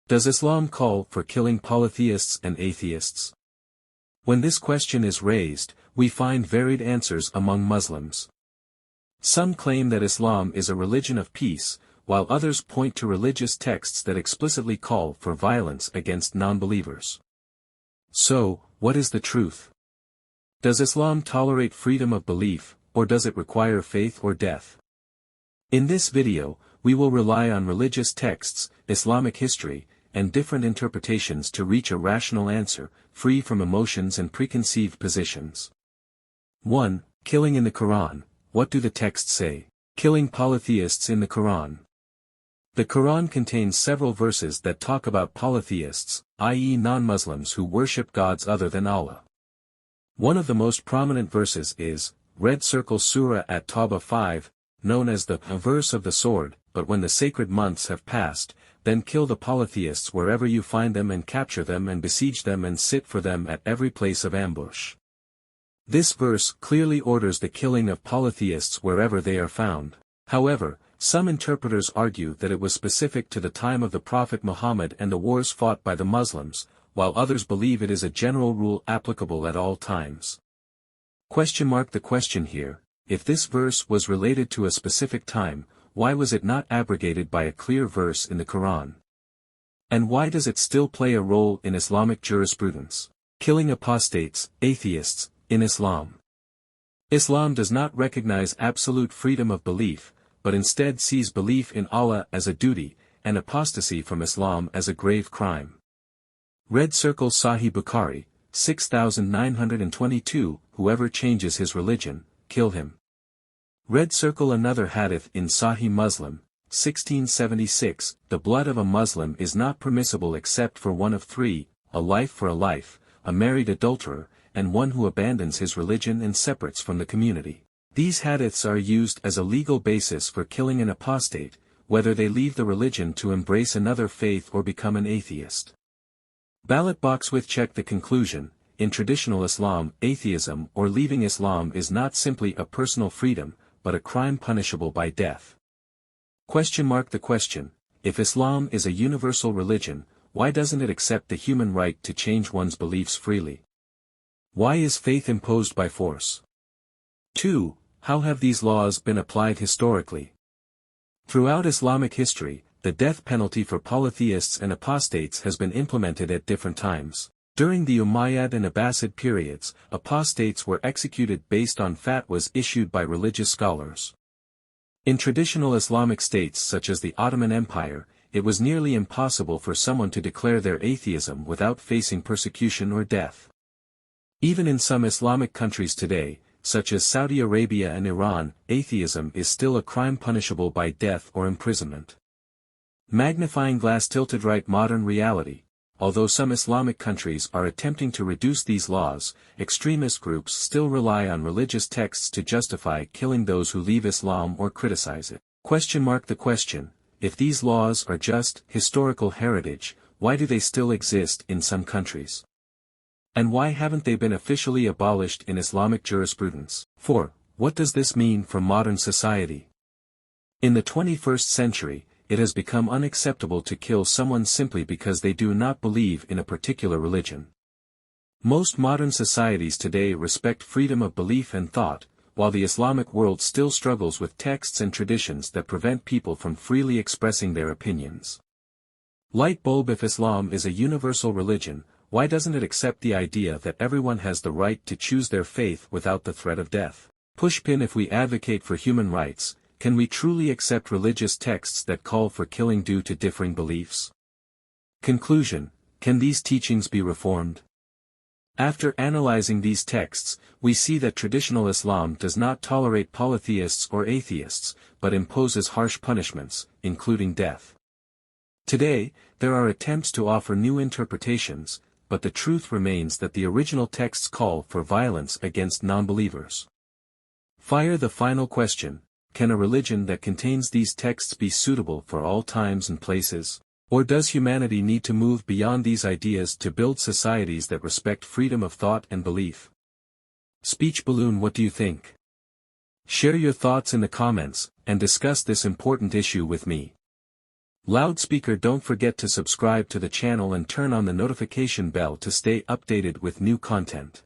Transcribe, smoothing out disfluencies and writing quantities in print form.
Does Islam call for killing polytheists and atheists? When this question is raised, we find varied answers among Muslims. Some claim that Islam is a religion of peace, while others point to religious texts that explicitly call for violence against non-believers. So, what is the truth? Does Islam tolerate freedom of belief, or does it require faith or death? In this video, we will rely on religious texts, Islamic history, and different interpretations to reach a rational answer, free from emotions and preconceived positions. 1. Killing in the Quran. What do the texts say? Killing polytheists in the Quran. The Quran contains several verses that talk about polytheists, i.e. non-Muslims who worship gods other than Allah. One of the most prominent verses is, Red Circle Surah at Tawbah 5, known as the verse of the sword, but when the sacred months have passed, then kill the polytheists wherever you find them and capture them and besiege them and sit for them at every place of ambush. This verse clearly orders the killing of polytheists wherever they are found. However, some interpreters argue that it was specific to the time of the Prophet Muhammad and the wars fought by the Muslims, while others believe it is a general rule applicable at all times. The question here, if this verse was related to a specific time, why was it not abrogated by a clear verse in the Quran? And why does it still play a role in Islamic jurisprudence? Killing apostates, atheists, in Islam. Islam does not recognize absolute freedom of belief, but instead sees belief in Allah as a duty, and apostasy from Islam as a grave crime. Red Circle Sahih Bukhari, 6922, whoever changes his religion, kill him. Red Circle another hadith in Sahih Muslim, 1676, the blood of a Muslim is not permissible except for one of three, a life for a life, a married adulterer, and one who abandons his religion and separates from the community. These hadiths are used as a legal basis for killing an apostate, whether they leave the religion to embrace another faith or become an atheist. Ballot box with check the conclusion, in traditional Islam, atheism or leaving Islam is not simply a personal freedom, but a crime punishable by death. The question, if Islam is a universal religion, why doesn't it accept the human right to change one's beliefs freely? Why is faith imposed by force? 2. How have these laws been applied historically? Throughout Islamic history, the death penalty for polytheists and apostates has been implemented at different times. During the Umayyad and Abbasid periods, apostates were executed based on fatwas issued by religious scholars. In traditional Islamic states such as the Ottoman Empire, it was nearly impossible for someone to declare their atheism without facing persecution or death. Even in some Islamic countries today, such as Saudi Arabia and Iran, atheism is still a crime punishable by death or imprisonment. Magnifying glass tilted right modern reality. Although some Islamic countries are attempting to reduce these laws, extremist groups still rely on religious texts to justify killing those who leave Islam or criticize it. The question, if these laws are just historical heritage, why do they still exist in some countries? And why haven't they been officially abolished in Islamic jurisprudence? 4. What does this mean for modern society? In the 21st century, it has become unacceptable to kill someone simply because they do not believe in a particular religion. Most modern societies today respect freedom of belief and thought, while the Islamic world still struggles with texts and traditions that prevent people from freely expressing their opinions. Light bulb: if Islam is a universal religion, why doesn't it accept the idea that everyone has the right to choose their faith without the threat of death? Pushpin: if we advocate for human rights, can we truly accept religious texts that call for killing due to differing beliefs? Conclusion: can these teachings be reformed? After analyzing these texts, we see that traditional Islam does not tolerate polytheists or atheists, but imposes harsh punishments, including death. Today, there are attempts to offer new interpretations, but the truth remains that the original texts call for violence against non-believers. The final question: can a religion that contains these texts be suitable for all times and places? Or does humanity need to move beyond these ideas to build societies that respect freedom of thought and belief? Speech balloon: what do you think? Share your thoughts in the comments, and discuss this important issue with me. Loudspeaker. Don't forget to subscribe to the channel and turn on the notification bell to stay updated with new content.